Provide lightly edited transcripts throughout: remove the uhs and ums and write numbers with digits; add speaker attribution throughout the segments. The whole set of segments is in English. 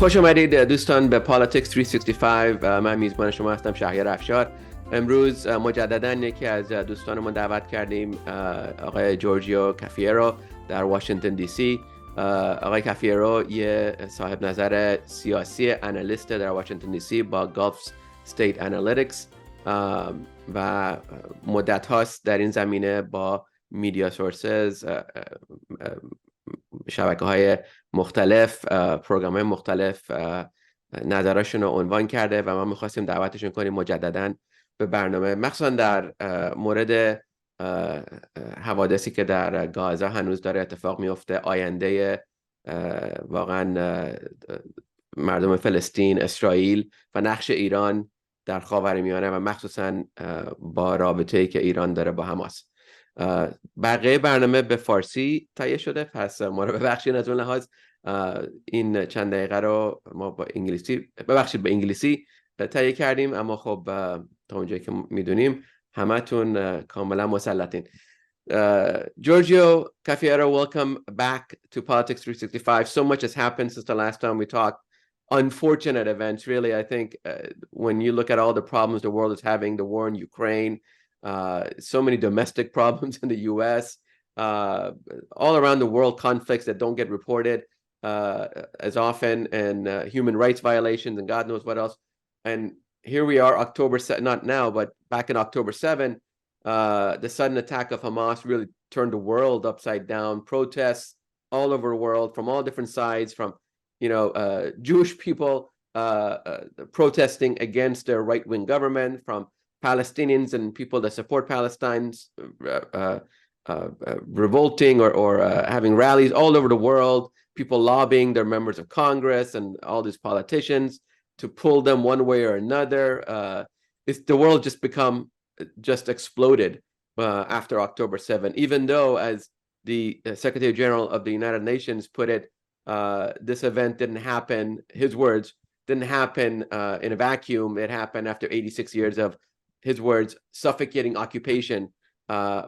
Speaker 1: خوش آمدید دوستان به پالیتیکس 365. من میزبان شما هستم شهریار افشار. امروز مجددا یکی از دوستانمون دعوت کردیم، آقای جورجیو کافیرو در واشنگتن دی سی. آقای کافیرو یه صاحب نظر سیاسی انالیست در واشنگتن دی سی با گالف استیت انالیتیکس و مدت هاست در این زمینه با میدیا سورسز، شبکه‌های مختلف، پروگرام‌های مختلف نظرشون رو عنوان کرده و ما می‌خواستیم دعوتشون کنیم مجدداً به برنامه، مخصوصاً در مورد حوادثی که در گازا هنوز داره اتفاق میفته، آینده واقعاً مردم فلسطین، اسرائیل و نقش ایران در خاورمیانه و مخصوصاً با رابطه‌ای که ایران داره با حماس. بقیه برنامه به فارسی تهیه شده، پس ما رو ببخشید از اون لحاظ. این چند دقیقه رو ما با انگلیسی به انگلیسی تهیه کردیم، اما خب تا اونجایی که میدونیم همتون کاملا مسلطین. Giorgio Cafiero, welcome back to Politics 365. So much has happened since the last time we talked. Unfortunate events, really. I think when you look at all the problems the world is having, the war in Ukraine, so many domestic problems in the U.S., all around the world, conflicts that don't get reported as often, and human rights violations and God knows what else. And here we are, October, not now, but back in October 7, the sudden attack of Hamas really turned the world upside down. Protests all over the world from all different sides, from Jewish people protesting against their right-wing government, from Palestinians and people that support Palestine's revolting or having rallies all over the world, people lobbying their members of Congress and all these politicians to pull them one way or another. The world just exploded after October 7, even though, as the Secretary General of the United Nations put it, this event didn't happen, his words, didn't happen in a vacuum. It happened after 86 years of, his words, suffocating occupation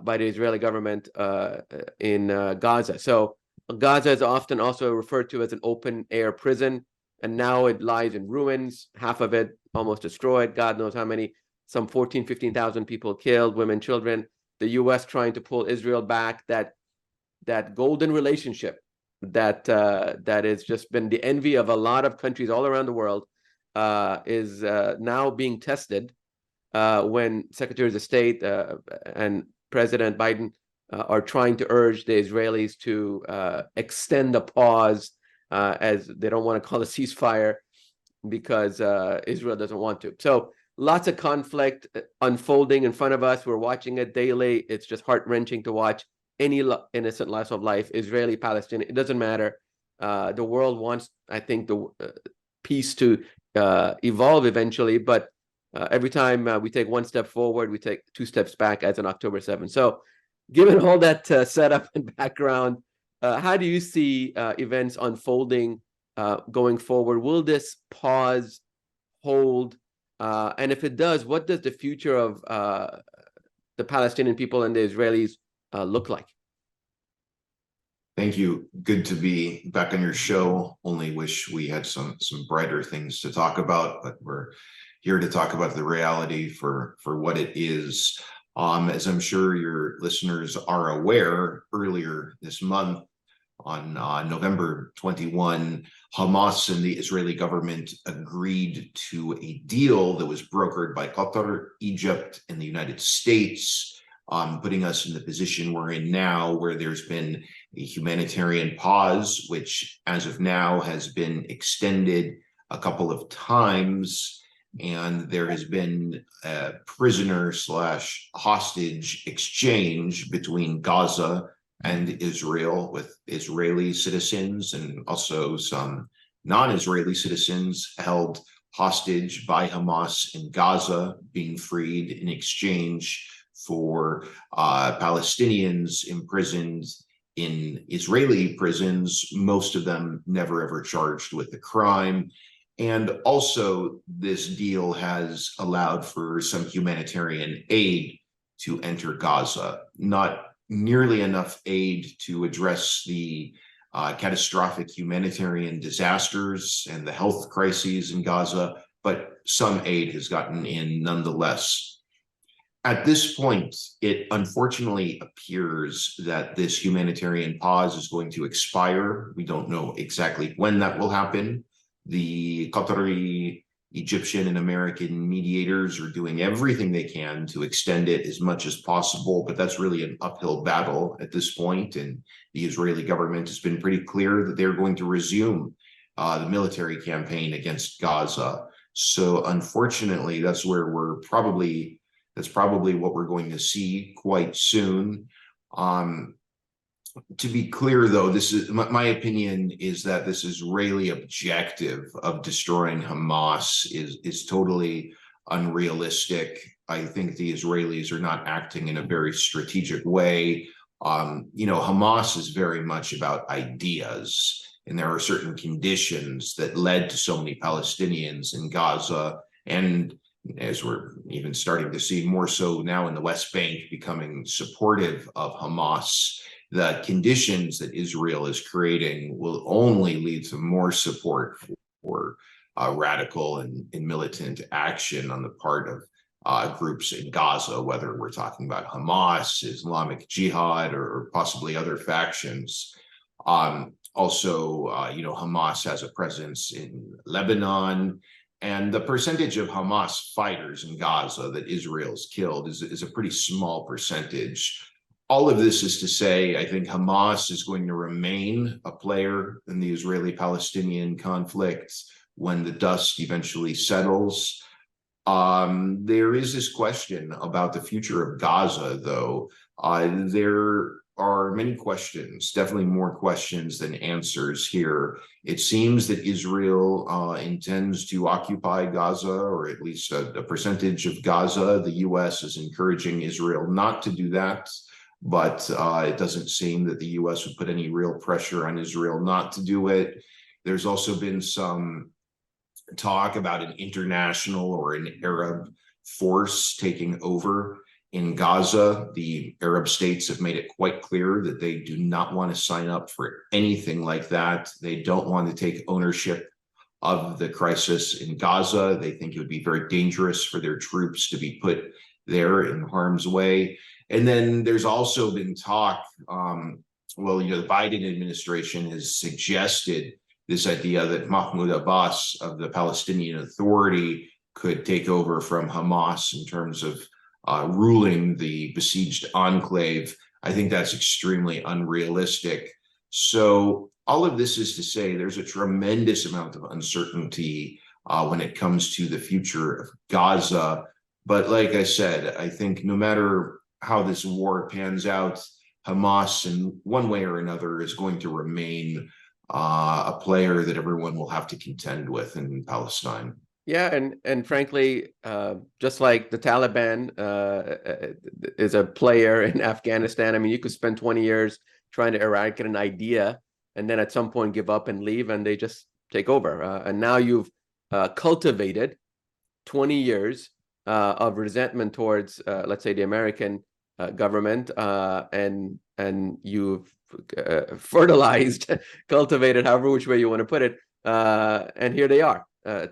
Speaker 1: by the Israeli government in Gaza. So Gaza is often also referred to as an open-air prison, and now it lies in ruins, half of it almost destroyed, God knows how many, some 15,000 people killed, women, children. The U.S. trying to pull Israel back, that golden relationship that has just been the envy of a lot of countries all around the world, is now being tested when Secretaries of State and President Biden are trying to urge the Israelis to extend the pause, as they don't want to call a ceasefire because Israel doesn't want to. So lots of conflict unfolding in front of us. We're watching it daily. It's just heart-wrenching to watch any innocent loss of life, Israeli, Palestinian, it doesn't matter. The world wants, I think, the peace to evolve eventually, but every time we take one step forward, we take two steps back, as in October 7. So given all that setup and background, how do you see events unfolding going forward? Will this pause hold? And if it does, what does the future of the Palestinian people and the Israelis look like?
Speaker 2: Thank you. Good to be back on your show. Only wish we had some brighter things to talk about, but we're here to talk about the reality for what it is. As I'm sure your listeners are aware, earlier this month, on November 21, Hamas and the Israeli government agreed to a deal that was brokered by Qatar, Egypt, and the United States, putting us in the position we're in now, where there's been a humanitarian pause, which as of now has been extended a couple of times, and there has been a prisoner/hostage exchange between Gaza and Israel, with Israeli citizens and also some non-Israeli citizens held hostage by Hamas in Gaza being freed in exchange for Palestinians imprisoned in Israeli prisons, most of them never ever charged with the crime. And also this deal has allowed for some humanitarian aid to enter Gaza, not nearly enough aid to address the catastrophic humanitarian disasters and the health crises in Gaza, but some aid has gotten in nonetheless. At this point, it unfortunately appears that this humanitarian pause is going to expire. We don't know exactly when that will happen. The Qatari, Egyptian, and American mediators are doing everything they can to extend it as much as possible, but that's really an uphill battle at this point. And the Israeli government has been pretty clear that they're going to resume the military campaign against Gaza. So unfortunately, that's where that's probably what we're going to see quite soon. To be clear, though, this is my opinion is that this Israeli objective of destroying Hamas is totally unrealistic. I think the Israelis are not acting in a very strategic way. Hamas is very much about ideas, and there are certain conditions that led to so many Palestinians in Gaza, and as we're even starting to see more so now in the West Bank, becoming supportive of Hamas. The conditions that Israel is creating will only lead to more support for radical and militant action on the part of groups in Gaza, whether we're talking about Hamas, Islamic Jihad, or possibly other factions. Also, Hamas has a presence in Lebanon. And the percentage of Hamas fighters in Gaza that Israel's killed is a pretty small percentage. All of this is to say, I think Hamas is going to remain a player in the Israeli-Palestinian conflict when the dust eventually settles. There is this question about the future of Gaza, though. There are many questions, definitely more questions than answers here. It seems that Israel intends to occupy Gaza, or at least a percentage of Gaza. The U.S. is encouraging Israel not to do that, but it doesn't seem that the U.S. would put any real pressure on Israel not to do it. There's also been some talk about an international or an Arab force taking over in Gaza. The Arab states have made it quite clear that they do not want to sign up for anything like that. They don't want to take ownership of the crisis in Gaza. They think it would be very dangerous for their troops to be put there in harm's way. And then there's also been talk, the Biden administration has suggested this idea that Mahmoud Abbas of the Palestinian Authority could take over from Hamas in terms of ruling the besieged enclave. I think that's extremely unrealistic. So all of this is to say there's a tremendous amount of uncertainty when it comes to the future of Gaza. But like I said, I think no matter how this war pans out, Hamas in one way or another is going to remain a player that everyone will have to contend with in Palestine.
Speaker 1: Yeah, and frankly, just like the Taliban is a player in Afghanistan, I mean, you could spend 20 years trying to eradicate an idea and then at some point give up and leave, and they just take over. And now you've cultivated 20 years of resentment towards, let's say, the American government, and you've fertilized, cultivated, however which way you want to put it, and here they are.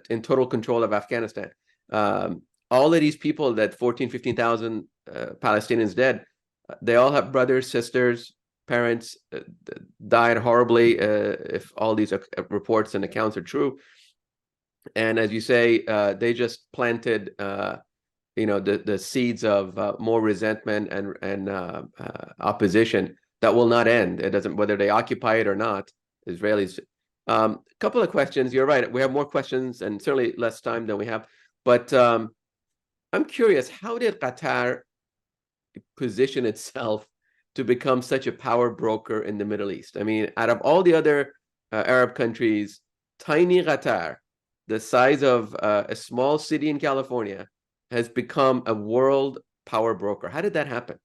Speaker 1: In total control of Afghanistan. All of these people, that 15,000 Palestinians dead, they all have brothers, sisters, parents died horribly, if all these reports and accounts are true. And as you say, they just planted the seeds of more resentment and opposition that will not end. It doesn't, whether they occupy it or not. Israelis. Couple of questions. You're right. We have more questions and certainly less time than we have. But I'm curious, how did Qatar position itself to become such a power broker in the Middle East? I mean, out of all the other Arab countries, tiny Qatar, the size of a small city in California, has become a world power broker. How did that happen?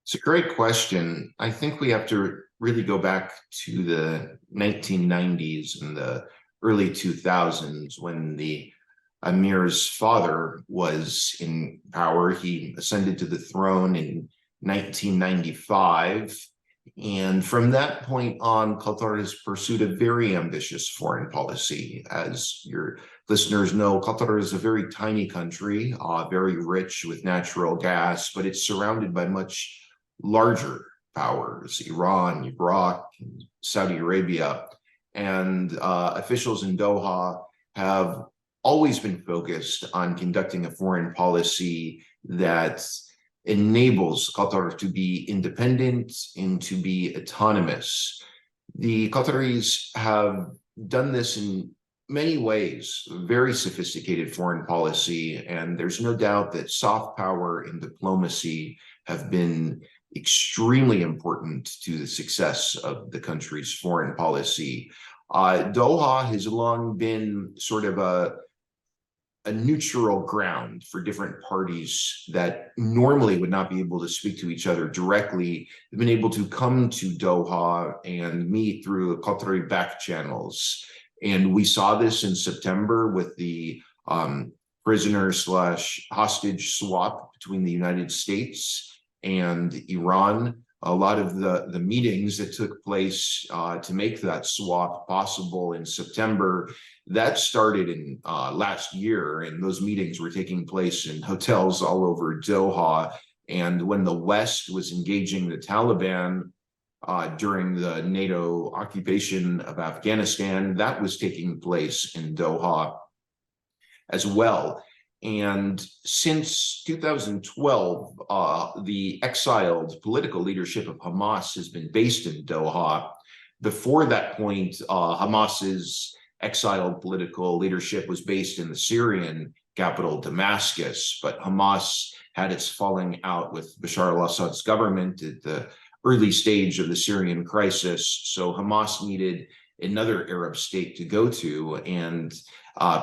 Speaker 2: It's a great question. I think we have to really go back to the 1990s and the early 2000s when the Emir's father was in power. He ascended to the throne in 1995. And from that point on, Qatar has pursued a very ambitious foreign policy. As your listeners know, Qatar is a very tiny country, very rich with natural gas, but it's surrounded by much larger powers, Iran, Iraq, Saudi Arabia. And officials in Doha have always been focused on conducting a foreign policy that enables Qatar to be independent and to be autonomous. The Qataris have done this in many ways, very sophisticated foreign policy, and there's no doubt that soft power and diplomacy have been extremely important to the success of the country's foreign policy. Doha has long been sort of a neutral ground for different parties that normally would not be able to speak to each other directly. They've been able to come to Doha and meet through Qatari back channels. And we saw this in September with the prisoner/hostage swap between the United States and Iran. A lot of the meetings that took place to make that swap possible in September, that started in last year, and those meetings were taking place in hotels all over Doha. And when the West was engaging the Taliban during the NATO occupation of Afghanistan, that was taking place in Doha as well. And since 2012, the exiled political leadership of Hamas has been based in Doha. Before that point, Hamas's exiled political leadership was based in the Syrian capital, Damascus, but Hamas had its falling out with Bashar al-Assad's government at the early stage of the Syrian crisis. So Hamas needed another Arab state to go to, and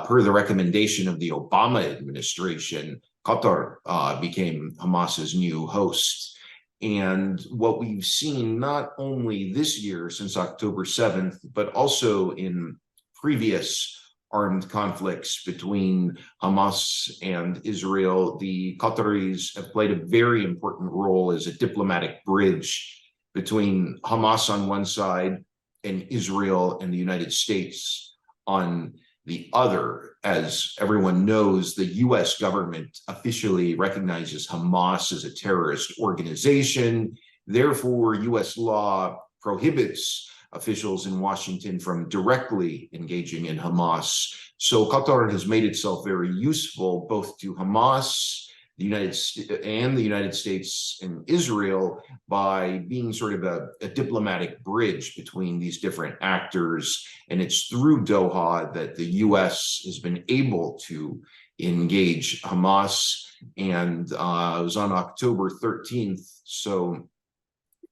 Speaker 2: per the recommendation of the Obama administration, Qatar became Hamas's new host. And what we've seen not only this year since October 7th, but also in previous armed conflicts between Hamas and Israel, the Qataris have played a very important role as a diplomatic bridge between Hamas on one side and Israel and the United States on the other. As everyone knows, the US government officially recognizes Hamas as a terrorist organization. Therefore, US law prohibits officials in Washington from directly engaging in Hamas. So Qatar has made itself very useful both to Hamas, the United States and Israel by being sort of a diplomatic bridge between these different actors. And it's through Doha that the US has been able to engage Hamas. And it was on October 13th, so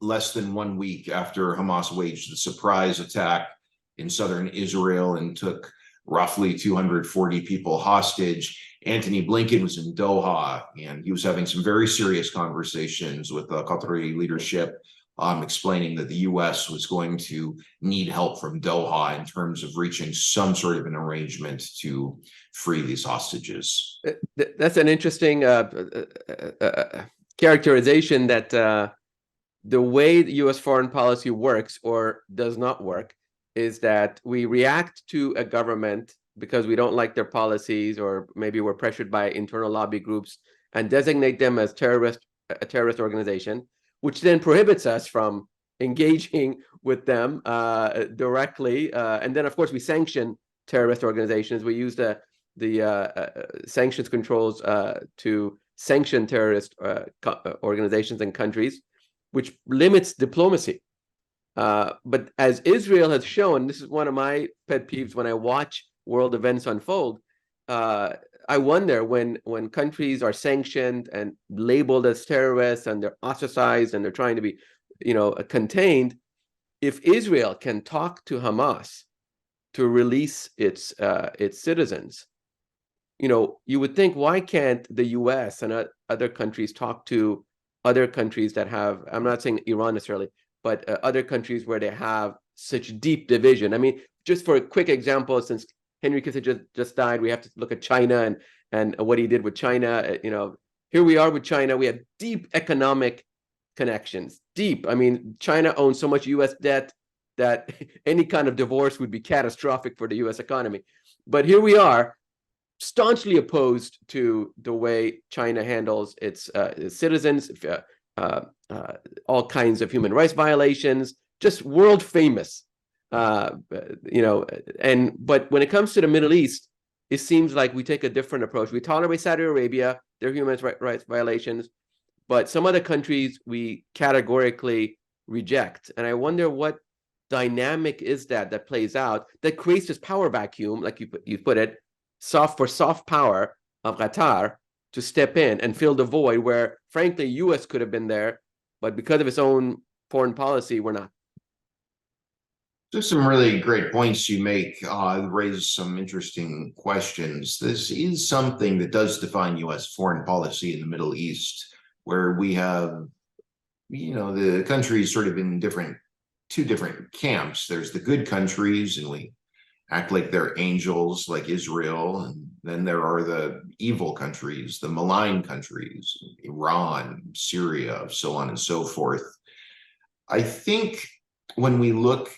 Speaker 2: less than 1 week after Hamas waged the surprise attack in southern Israel and took roughly 240 people hostage. Antony Blinken was in Doha, and he was having some very serious conversations with the Qatari leadership, explaining that the US was going to need help from Doha in terms of reaching some sort of an arrangement to free these hostages.
Speaker 1: That's an interesting characterization that the way the US foreign policy works or does not work is that we react to a government because we don't like their policies, or maybe we're pressured by internal lobby groups, and designate them as a terrorist organization, which then prohibits us from engaging with them directly. And then, of course, we sanction terrorist organizations. We use the sanctions controls to sanction terrorist organizations and countries, which limits diplomacy. But as Israel has shown, this is one of my pet peeves when I watch world events unfold. I wonder when countries are sanctioned and labeled as terrorists and they're ostracized and they're trying to be, contained, if Israel can talk to Hamas to release its citizens, you would think, why can't the US and other countries talk to other countries that have, I'm not saying Iran necessarily, but other countries where they have such deep division? I mean, just for a quick example, since Henry Kissinger just died, we have to look at China and what he did with China. Here we are with China. We have deep economic connections, deep. I mean, China owns so much U.S. debt that any kind of divorce would be catastrophic for the U.S. economy. But here we are, staunchly opposed to the way China handles its citizens, all kinds of human rights violations, just world famous. But when it comes to the Middle East, it seems like we take a different approach. We tolerate Saudi Arabia, their human rights violations, but some other countries we categorically reject. And I wonder what dynamic is that plays out that creates this power vacuum, like you put it, soft power of Qatar to step in and fill the void where, frankly, U.S. could have been there, but because of its own foreign policy, we're not.
Speaker 2: There's some really great points you make, raise some interesting questions. This is something that does define U.S. foreign policy in the Middle East, where we have, the countries sort of in two different camps. There's the good countries, and we act like they're angels, like Israel. And then there are the evil countries, the malign countries, Iran, Syria, so on and so forth. I think when we look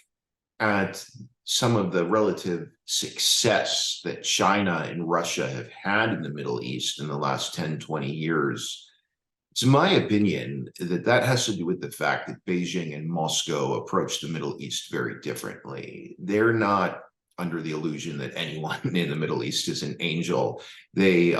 Speaker 2: at some of the relative success that China and Russia have had in the Middle East in the last 10, 20 years, it's my opinion that has to do with the fact that Beijing and Moscow approach the Middle East very differently. They're not under the illusion that anyone in the Middle East is an angel. They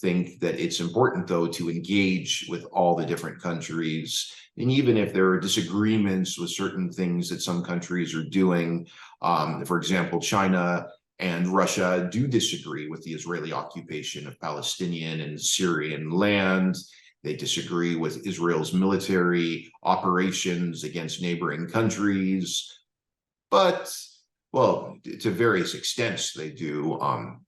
Speaker 2: think that it's important, though, to engage with all the different countries. And even if there are disagreements with certain things that some countries are doing, for example, China and Russia do disagree with the Israeli occupation of Palestinian and Syrian land. They disagree with Israel's military operations against neighboring countries. But, well, to various extents, they do.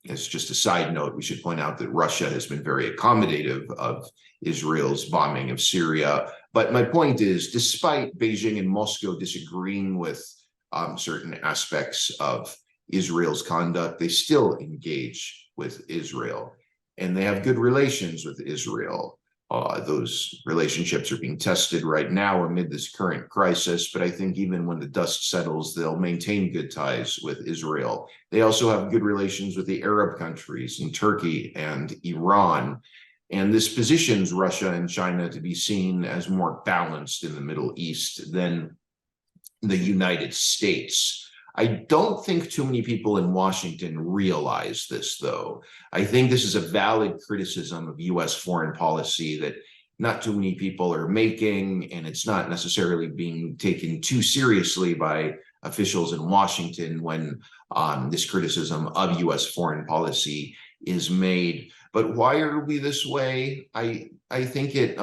Speaker 2: As just a side note, we should point out that Russia has been very accommodative of Israel's bombing of Syria. But my point is, despite Beijing and Moscow disagreeing with certain aspects of Israel's conduct, they still engage with Israel, and they have good relations with Israel. Those relationships are being tested right now amid this current crisis, but I think even when the dust settles, they'll maintain good ties with Israel. They also have good relations with the Arab countries and Turkey and Iran. And this positions Russia and China to be seen as more balanced in the Middle East than the United States. I don't think too many people in Washington realize this, though. I think this is a valid criticism of U.S. foreign policy that not too many people are making, and it's not necessarily being taken too seriously by officials in Washington when this criticism of U.S. foreign policy is made. But why are we this way? I think it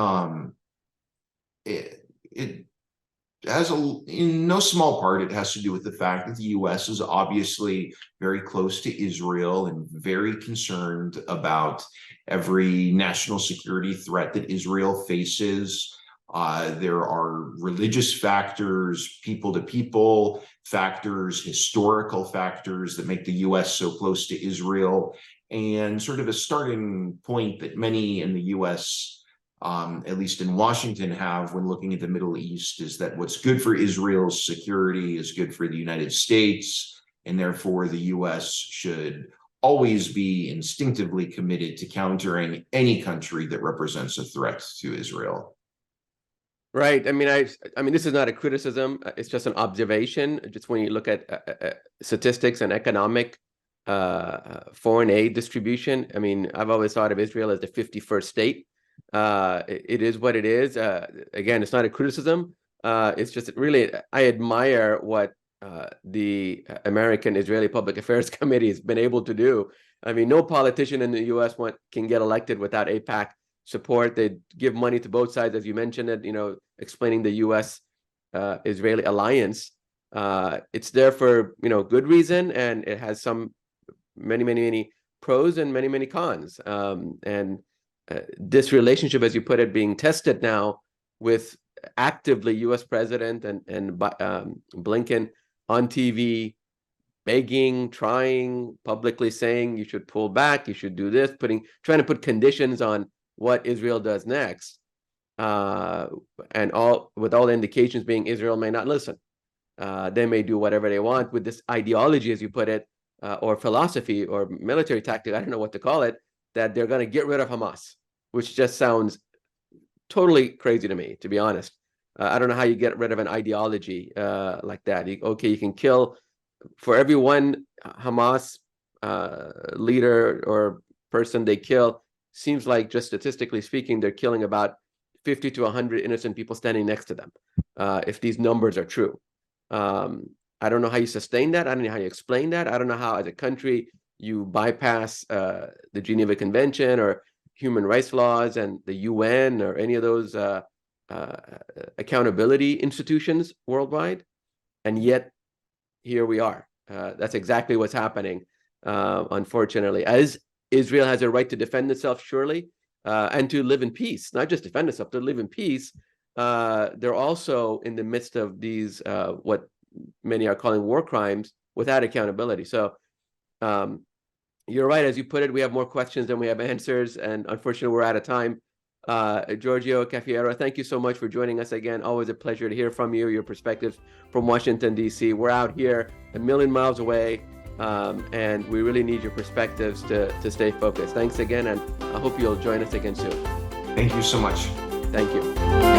Speaker 2: has in no small part, it has to do with the fact that the U.S. is obviously very close to Israel and very concerned about every national security threat that Israel faces. There are religious factors, people-to-people factors, historical factors that make the U.S. so close to Israel. And sort of a starting point that many in the U.S., at least in Washington, have when looking at the Middle East is that what's good for Israel's security is good for the United States, and therefore the U.S. should always be instinctively committed to countering any country that represents a threat to Israel.
Speaker 1: Right. I mean, this is not a criticism. It's just an observation. Just when you look at statistics and economic foreign aid distribution, I mean, I've always thought of Israel as the 51st state. It is what it is. Again, it's not a criticism. It's just really, I admire what the American Israeli Public Affairs Committee has been able to do. I mean, no politician in the U.S. can get elected without AIPAC support. They give money to both sides, as you mentioned it, explaining the U.S. Israeli alliance. It's there for, good reason, and it has many pros and many cons. This relationship, as you put it, being tested now with actively U.S. President and Blinken on TV, begging, trying, publicly saying you should pull back, you should do this, trying to put conditions on what Israel does next. and with all the indications being Israel may not listen. They may do whatever they want with this ideology, as you put it, or philosophy or military tactic, I don't know what to call it, that they're going to get rid of Hamas, which just sounds totally crazy to me, to be honest. I don't know how you get rid of an ideology like that. You can kill, for every one Hamas leader or person they kill, seems like, just statistically speaking, they're killing about 50 to 100 innocent people standing next to them, if these numbers are true. I don't know how you sustain that. I don't know how you explain that. I don't know how, as a country, you bypass the Geneva Convention or human rights laws and the UN or any of those accountability institutions worldwide. And yet, here we are. That's exactly what's happening, unfortunately. As Israel has a right to defend itself, surely, and to live in peace, not just defend itself, to live in peace. They're also in the midst of these, what many are calling war crimes, without accountability. So you're right, as you put it, we have more questions than we have answers, and unfortunately, we're out of time. Giorgio Cafiero, thank you so much for joining us again. Always a pleasure to hear from you, your perspectives from Washington, D.C. We're out here a million miles away, and we really need your perspectives to stay focused. Thanks again, and I hope you'll join us again soon.
Speaker 2: Thank you so much.
Speaker 1: Thank you.